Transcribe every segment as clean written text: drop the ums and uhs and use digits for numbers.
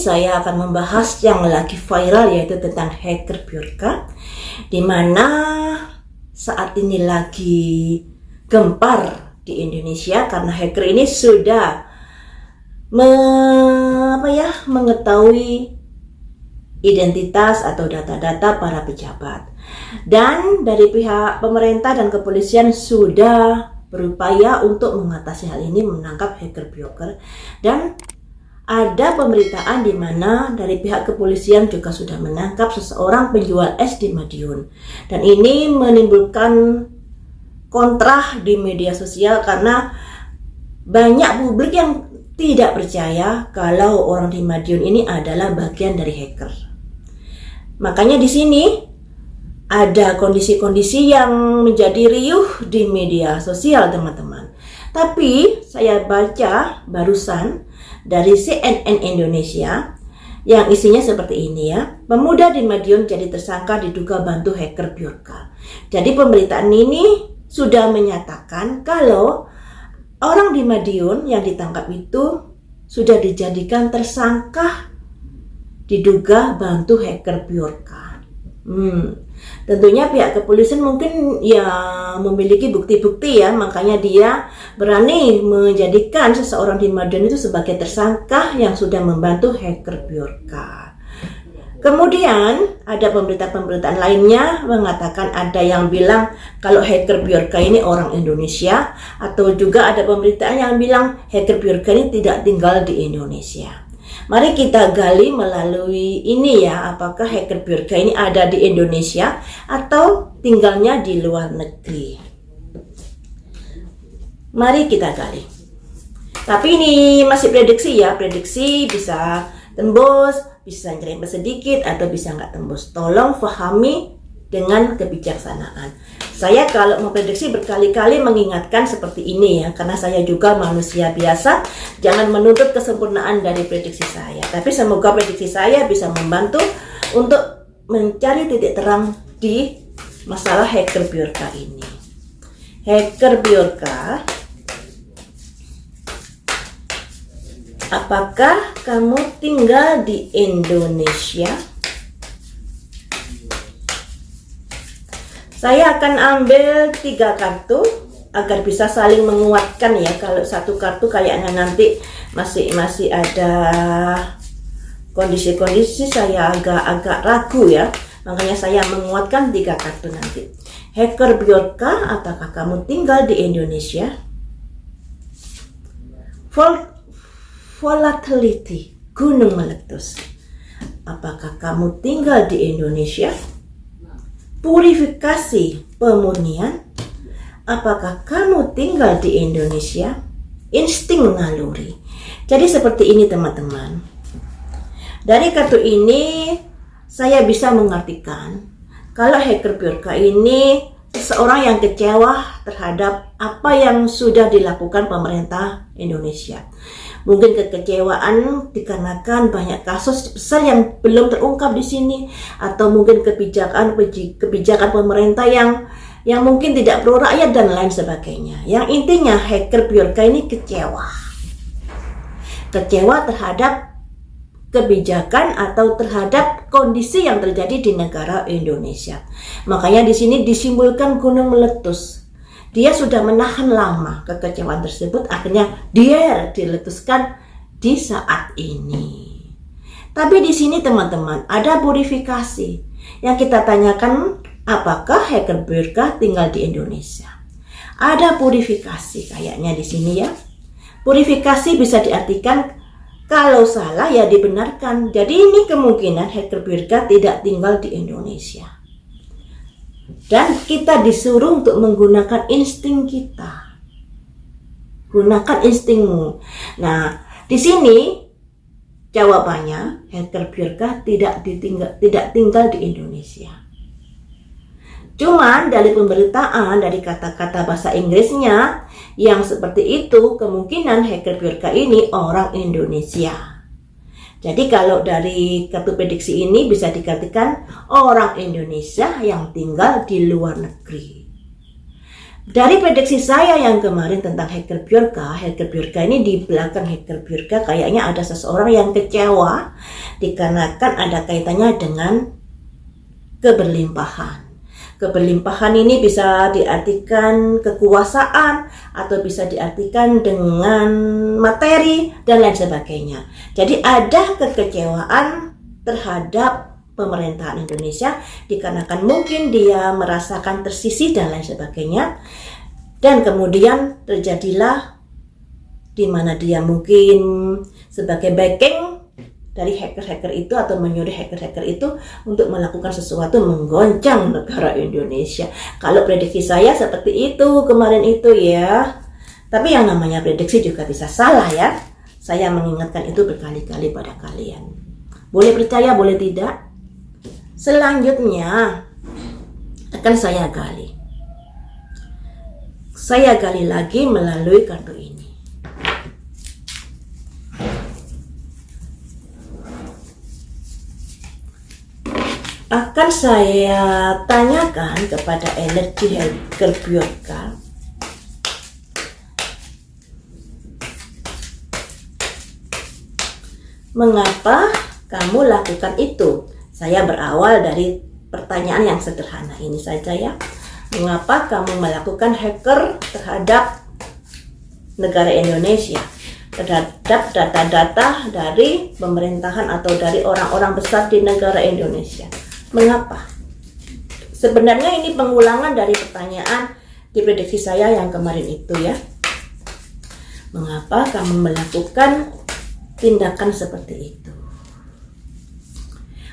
saya akan membahas yang lagi viral, yaitu tentang hacker Bjorka, di mana saat ini lagi gempar di Indonesia karena hacker ini sudah mengetahui identitas atau data-data para pejabat. Dan dari pihak pemerintah dan kepolisian sudah berupaya untuk mengatasi hal ini, menangkap hacker Bjorka. Dan ada pemberitaan di mana dari pihak kepolisian juga sudah menangkap seseorang penjual es di Madiun. Dan ini menimbulkan kontra di media sosial karena banyak publik yang tidak percaya kalau orang di Madiun ini adalah bagian dari hacker. Makanya di sini ada kondisi-kondisi yang menjadi riuh di media sosial, teman-teman. Tapi saya baca barusan dari CNN Indonesia yang isinya seperti ini ya. Pemuda di Madiun jadi tersangka diduga bantu hacker Bjorka. Jadi pemberitaan ini sudah menyatakan kalau orang di Madiun yang ditangkap itu sudah dijadikan tersangka diduga bantu hacker Bjorka. Tentunya pihak kepolisian mungkin ya memiliki bukti-bukti ya, makanya dia berani menjadikan seseorang di Madiun itu sebagai tersangka yang sudah membantu hacker Bjorka. Kemudian ada pemberitaan-pemberitaan lainnya mengatakan, ada yang bilang kalau hacker Bjorka ini orang Indonesia, atau juga ada pemberitaan yang bilang hacker Bjorka ini tidak tinggal di Indonesia. Mari kita gali melalui ini ya, apakah hacker Bjorka ini ada di Indonesia atau tinggalnya di luar negeri. Mari kita gali. Tapi ini masih prediksi ya, prediksi bisa tembus, bisa nyerempet sedikit, atau bisa nggak tembus. Tolong pahami dengan kebijaksanaan. Saya kalau memprediksi berkali-kali mengingatkan seperti ini ya, karena saya juga manusia biasa. Jangan menuntut kesempurnaan dari prediksi saya, tapi semoga prediksi saya bisa membantu untuk mencari titik terang di masalah hacker Bjorka ini. Hacker Bjorka, apakah kamu tinggal di Indonesia? Saya akan ambil 3 kartu agar bisa saling menguatkan ya. Kalau satu kartu kayaknya nanti masih ada kondisi-kondisi saya agak ragu ya. Makanya saya menguatkan 3 kartu nanti. Hacker Bjorka, apakah kamu tinggal di Indonesia? Volatility, gunung meletus. Apakah kamu tinggal di Indonesia? Purifikasi, pemurnian. Apakah kamu tinggal di Indonesia? Insting naluri. Jadi seperti ini teman-teman. Dari kartu ini saya bisa mengartikan kalau hacker Bjorka ini seseorang yang kecewa terhadap apa yang sudah dilakukan pemerintah Indonesia. Mungkin kekecewaan dikarenakan banyak kasus besar yang belum terungkap di sini, atau mungkin kebijakan pemerintah yang mungkin tidak pro rakyat dan lain sebagainya. Yang intinya hacker Bjorka ini kecewa terhadap kebijakan atau terhadap kondisi yang terjadi di negara Indonesia. Makanya di sini disimbolkan gunung meletus. Dia sudah menahan lama kekecewaan tersebut, akhirnya dia diletuskan di saat ini. Tapi di sini teman-teman ada purifikasi yang kita tanyakan, apakah hacker Bjorka tinggal di Indonesia? Ada purifikasi kayaknya di sini ya. Purifikasi bisa diartikan kalau salah ya dibenarkan. Jadi ini kemungkinan hacker Bjorka tidak tinggal di Indonesia. Dan kita disuruh untuk menggunakan insting kita. Gunakan instingmu. Nah, di sini jawabannya hacker Bjorka tidak tinggal di Indonesia. Cuman dari pemberitaan, dari kata-kata bahasa Inggrisnya yang seperti itu, kemungkinan hacker Bjorka ini orang Indonesia. Jadi kalau dari kartu prediksi ini bisa dikatakan orang Indonesia yang tinggal di luar negeri. Dari prediksi saya yang kemarin tentang hacker Bjorka ini, di belakang hacker Bjorka kayaknya ada seseorang yang kecewa dikarenakan ada kaitannya dengan keberlimpahan. Keberlimpahan ini bisa diartikan kekuasaan atau bisa diartikan dengan materi dan lain sebagainya. Jadi ada kekecewaan terhadap pemerintahan Indonesia dikarenakan mungkin dia merasakan tersisih dan lain sebagainya, dan kemudian terjadilah di mana dia mungkin sebagai backing dari hacker-hacker itu atau menyuruh hacker-hacker itu untuk melakukan sesuatu menggoncang negara Indonesia. Kalau prediksi saya seperti itu kemarin itu ya, tapi yang namanya prediksi juga bisa salah ya. Saya mengingatkan itu berkali-kali pada kalian. Boleh percaya, boleh tidak. Selanjutnya akan saya gali. Saya gali lagi melalui kartu ini. Akan saya tanyakan kepada energi hacker Bjorka, mengapa kamu lakukan itu? Saya berawal dari pertanyaan yang sederhana ini saja ya. Mengapa kamu melakukan hacker terhadap negara Indonesia? Terhadap data-data dari pemerintahan atau dari orang-orang besar di negara Indonesia. Mengapa? Sebenarnya ini pengulangan dari pertanyaan di prediksi saya yang kemarin itu ya. Mengapa kamu melakukan tindakan seperti itu?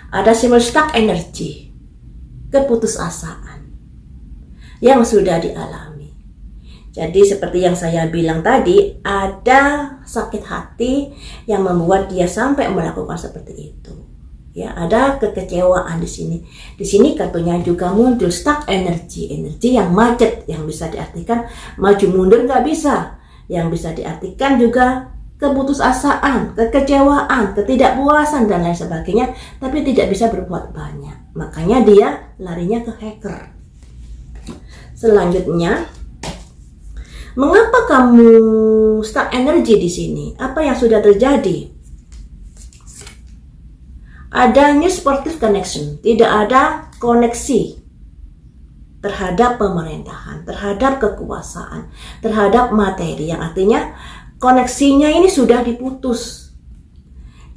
Ada simbol stuck energy, keputusasaan yang sudah dialami. Jadi seperti yang saya bilang tadi, ada sakit hati yang membuat dia sampai melakukan seperti itu. Ya, ada kekecewaan di sini. Di sini kartunya juga muncul stuck energy, energi yang macet, yang bisa diartikan maju mundur nggak bisa, yang bisa diartikan juga keputusasaan, kekecewaan, ketidakpuasan dan lain sebagainya, tapi tidak bisa berbuat banyak. Makanya dia larinya ke hacker. Selanjutnya, mengapa kamu stuck energy di sini? Apa yang sudah terjadi? Ada new sportive connection, tidak ada koneksi terhadap pemerintahan, terhadap kekuasaan, terhadap materi, yang artinya koneksinya ini sudah diputus.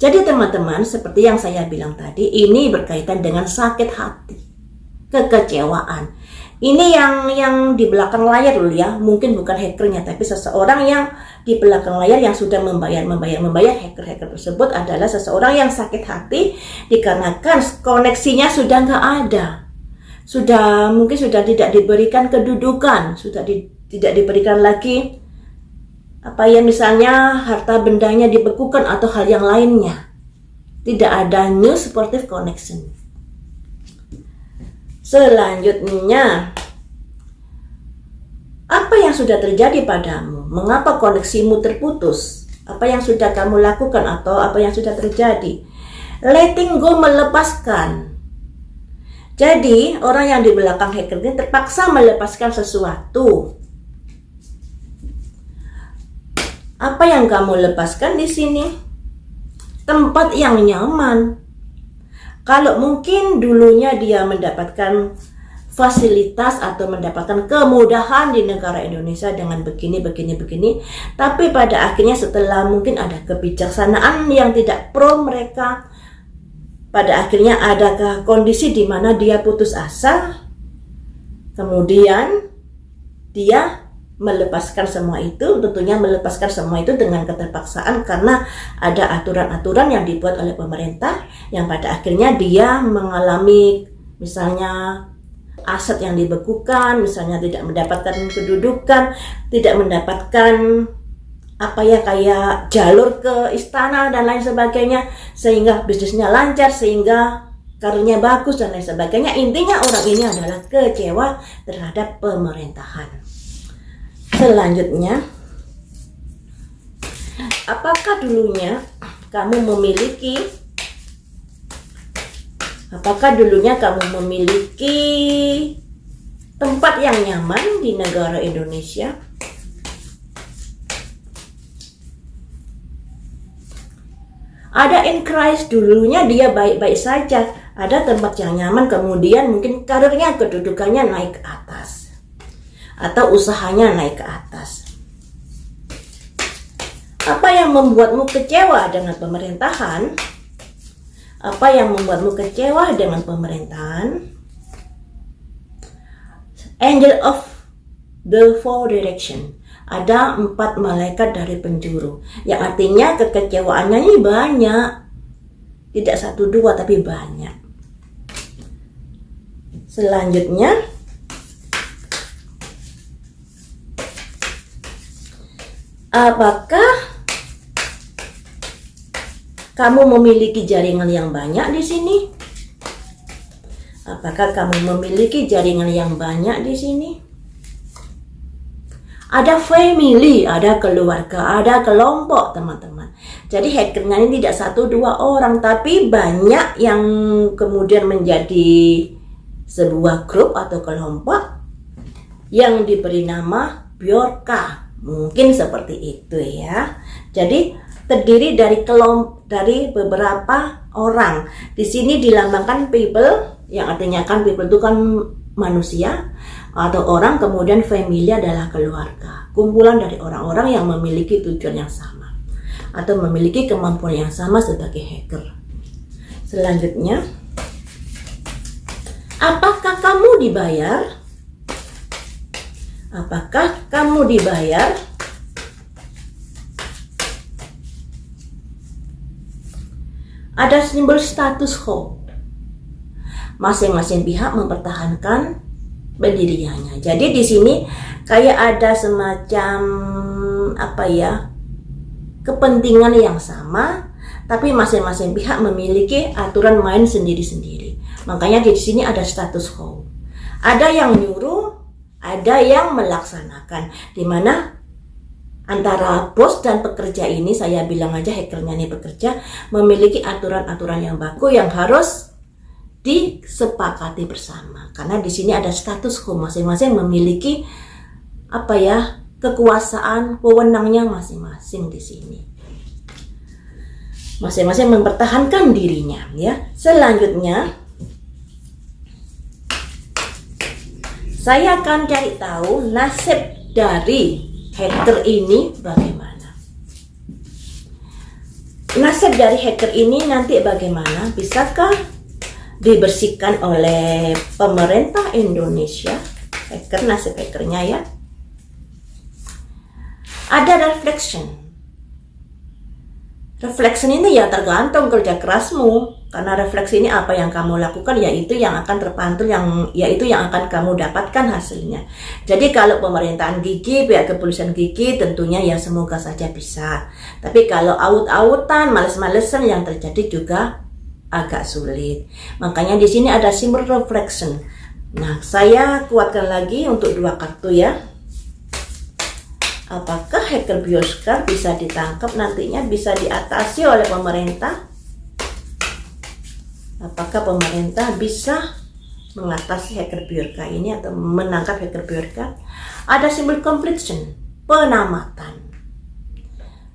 Jadi teman-teman, seperti yang saya bilang tadi, ini berkaitan dengan sakit hati, kekecewaan. Ini yang di belakang layar dulu ya, mungkin bukan hackernya, tapi seseorang yang di belakang layar yang sudah membayar. Hacker tersebut adalah seseorang yang sakit hati dikarenakan koneksinya sudah nggak ada. Mungkin sudah tidak diberikan kedudukan, tidak diberikan lagi misalnya harta bendanya dibekukan atau hal yang lainnya. Tidak ada new supportive connection. Selanjutnya, apa yang sudah terjadi padamu? Mengapa koneksimu terputus? Apa yang sudah kamu lakukan atau apa yang sudah terjadi? Letting go, melepaskan. Jadi, orang yang di belakang hacker ini terpaksa melepaskan sesuatu. Apa yang kamu lepaskan di sini? Tempat yang nyaman. Kalau mungkin dulunya dia mendapatkan fasilitas atau mendapatkan kemudahan di negara Indonesia dengan begini, tapi pada akhirnya setelah mungkin ada kebijaksanaan yang tidak pro mereka, pada akhirnya ada kondisi di mana dia putus asa, kemudian dia melepaskan semua itu, tentunya melepaskan semua itu dengan keterpaksaan karena ada aturan-aturan yang dibuat oleh pemerintah yang pada akhirnya dia mengalami misalnya aset yang dibekukan, misalnya tidak mendapatkan kedudukan, tidak mendapatkan kayak jalur ke istana dan lain sebagainya, sehingga bisnisnya lancar, sehingga karirnya bagus dan lain sebagainya. Intinya orang ini adalah kecewa terhadap pemerintahan. Selanjutnya, apakah dulunya kamu memiliki tempat yang nyaman di negara Indonesia. Ada in Christ, dulunya dia baik-baik saja, ada tempat yang nyaman, kemudian mungkin karirnya, kedudukannya naik ke atas, atau usahanya naik ke atas. Apa yang membuatmu kecewa dengan pemerintahan? Apa yang membuatmu kecewa dengan pemerintahan? Angel of the Four Direction. Ada 4 malaikat dari penjuru, yang artinya kekecewaannya ini banyak, tidak 1 2 tapi banyak. Selanjutnya, apakah kamu memiliki jaringan yang banyak di sini? Apakah kamu memiliki jaringan yang banyak di sini? Ada family, ada keluarga, ada kelompok, teman-teman. Jadi hackernya ini tidak 1 2 orang, tapi banyak yang kemudian menjadi sebuah grup atau kelompok yang diberi nama Bjorka. Mungkin seperti itu ya. Jadi terdiri dari beberapa orang. Di sini dilambangkan people, yang artinya kan people itu kan manusia atau orang, kemudian family adalah keluarga, kumpulan dari orang-orang yang memiliki tujuan yang sama atau memiliki kemampuan yang sama sebagai hacker. Selanjutnya, apakah kamu dibayar? Apakah kamu dibayar? Ada simbol status quo. Masing-masing pihak mempertahankan pendiriannya. Jadi di sini kayak ada semacam kepentingan yang sama, tapi masing-masing pihak memiliki aturan main sendiri-sendiri. Makanya di sini ada status quo. Ada yang nyuruh, ada yang melaksanakan. Di mana antara bos dan pekerja ini, saya bilang aja hackernya ini pekerja, memiliki aturan-aturan yang baku yang harus disepakati bersama. Karena di sini ada status quo, masing-masing memiliki kekuasaan, wewenangnya masing-masing di sini. Masing-masing mempertahankan dirinya ya. Selanjutnya, saya akan cari tahu nasib dari hacker ini bagaimana. Nasib dari hacker ini nanti bagaimana? Bisakah dibersihkan oleh pemerintah Indonesia? Nasib hackernya ya. Ada reflection. Reflection ini ya tergantung kerja kerasmu. Karena refleksi ini apa yang kamu lakukan, yaitu yang akan terpantul, yaitu yang akan kamu dapatkan hasilnya. Jadi kalau pemerintahan gigi, pihak kepolisian gigi, tentunya ya semoga saja bisa. Tapi kalau aut-autan, males-malesan, yang terjadi juga agak sulit. Makanya di sini ada simbol reflection. Nah, saya kuatkan lagi untuk 2 kartu ya. Apakah hacker Bjorka bisa ditangkap nantinya, bisa diatasi oleh pemerintah? Apakah pemerintah bisa mengatasi hacker Bjorka ini atau menangkap hacker Bjorka? Ada simbol completion, penamatan.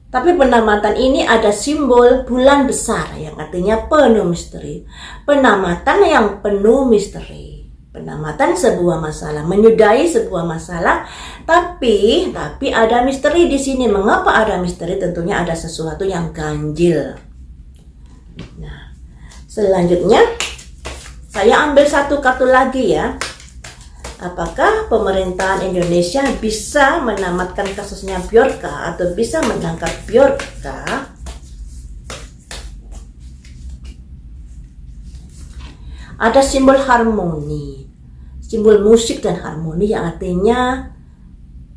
Tapi penamatan ini ada simbol bulan besar yang artinya penuh misteri. Penamatan yang penuh misteri. Penamatan sebuah masalah, menyudahi sebuah masalah, tapi ada misteri di sini. Mengapa ada misteri? Tentunya ada sesuatu yang ganjil. Nah, selanjutnya saya ambil 1 kartu lagi ya. Apakah pemerintahan Indonesia bisa menamatkan kasusnya Bjorka atau bisa menangkap Bjorka? Ada simbol harmoni, simbol musik dan harmoni yang artinya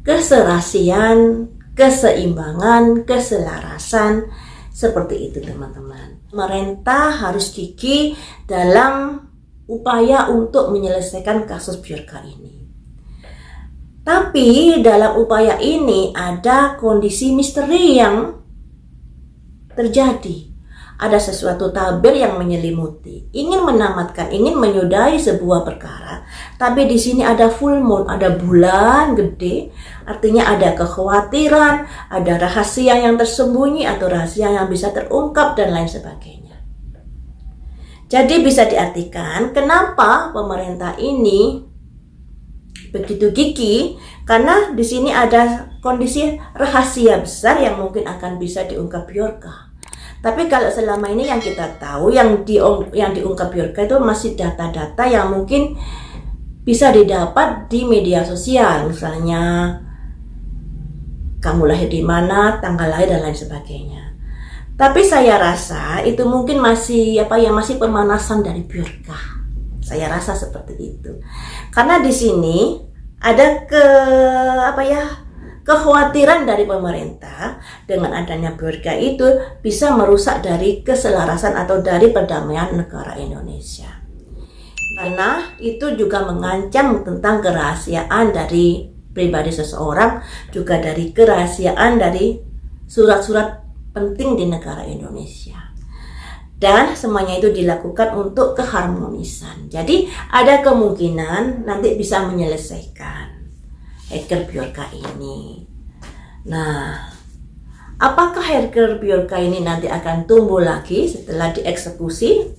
keserasian, keseimbangan, keselarasan, seperti itu teman-teman. Pemerintah harus gigih dalam upaya untuk menyelesaikan kasus Bjorka ini. Tapi dalam upaya ini ada kondisi misteri yang terjadi. ada sesuatu tabir yang menyelimuti, ingin menamatkan, ingin menyudahi sebuah perkara. Tapi di sini ada full moon, ada bulan gede, artinya ada kekhawatiran, ada rahasia yang tersembunyi atau rahasia yang bisa terungkap dan lain sebagainya. Jadi bisa diartikan kenapa pemerintah ini begitu gigih, karena di sini ada kondisi rahasia besar yang mungkin akan bisa diungkap Bjorka. Tapi kalau selama ini yang kita tahu, yang diungkap Bjorka itu masih data-data yang mungkin bisa didapat di media sosial, misalnya kamu lahir di mana, tanggal lahir dan lain sebagainya. Tapi saya rasa itu mungkin masih masih pemanasan dari Bjorka. Saya rasa seperti itu. Karena di sini ada kekhawatiran dari pemerintah dengan adanya Bjorka itu bisa merusak dari keselarasan atau dari perdamaian negara Indonesia. Karena itu juga mengancam tentang kerahasiaan dari pribadi seseorang, juga dari kerahasiaan dari surat-surat penting di negara Indonesia. Dan semuanya itu dilakukan untuk keharmonisan. Jadi ada kemungkinan nanti bisa menyelesaikan hacker Bjorka ini. Nah, apakah hacker Bjorka ini nanti akan tumbuh lagi setelah dieksekusi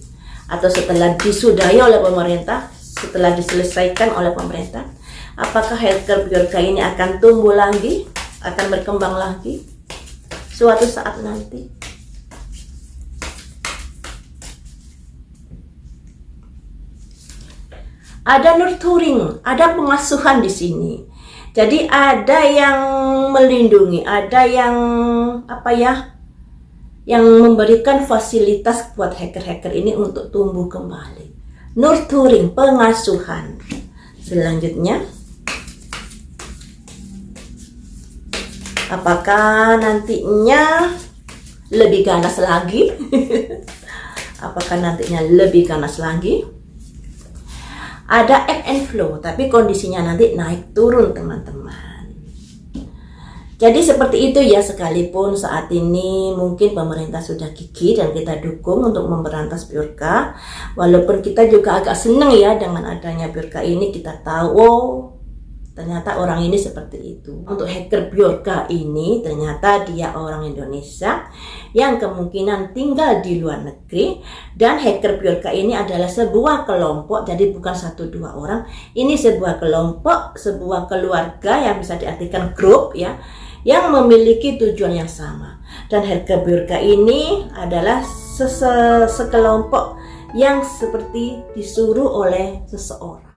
atau setelah disudahi oleh pemerintah, setelah diselesaikan oleh pemerintah? Apakah hacker Bjorka ini akan tumbuh lagi, akan berkembang lagi suatu saat nanti? Ada nurturing, ada pengasuhan di sini. Jadi ada yang melindungi, ada yang yang memberikan fasilitas buat hacker-hacker ini untuk tumbuh kembali. Nurturing, pengasuhan. Selanjutnya, apakah nantinya lebih ganas lagi? Apakah nantinya lebih ganas lagi? Ada ebb and flow, tapi kondisinya nanti naik turun teman-teman. Jadi seperti itu ya, sekalipun saat ini mungkin pemerintah sudah gigih dan kita dukung untuk memberantas Bjorka. Walaupun kita juga agak senang ya dengan adanya Bjorka ini, kita tahu ternyata orang ini seperti itu. Untuk hacker Bjorka ini ternyata dia orang Indonesia yang kemungkinan tinggal di luar negeri, dan hacker Bjorka ini adalah sebuah kelompok, jadi bukan 1-2 orang. Ini sebuah kelompok, sebuah keluarga yang bisa diartikan grup ya, yang memiliki tujuan yang sama. Dan hacker Bjorka ini adalah sekelompok yang seperti disuruh oleh seseorang.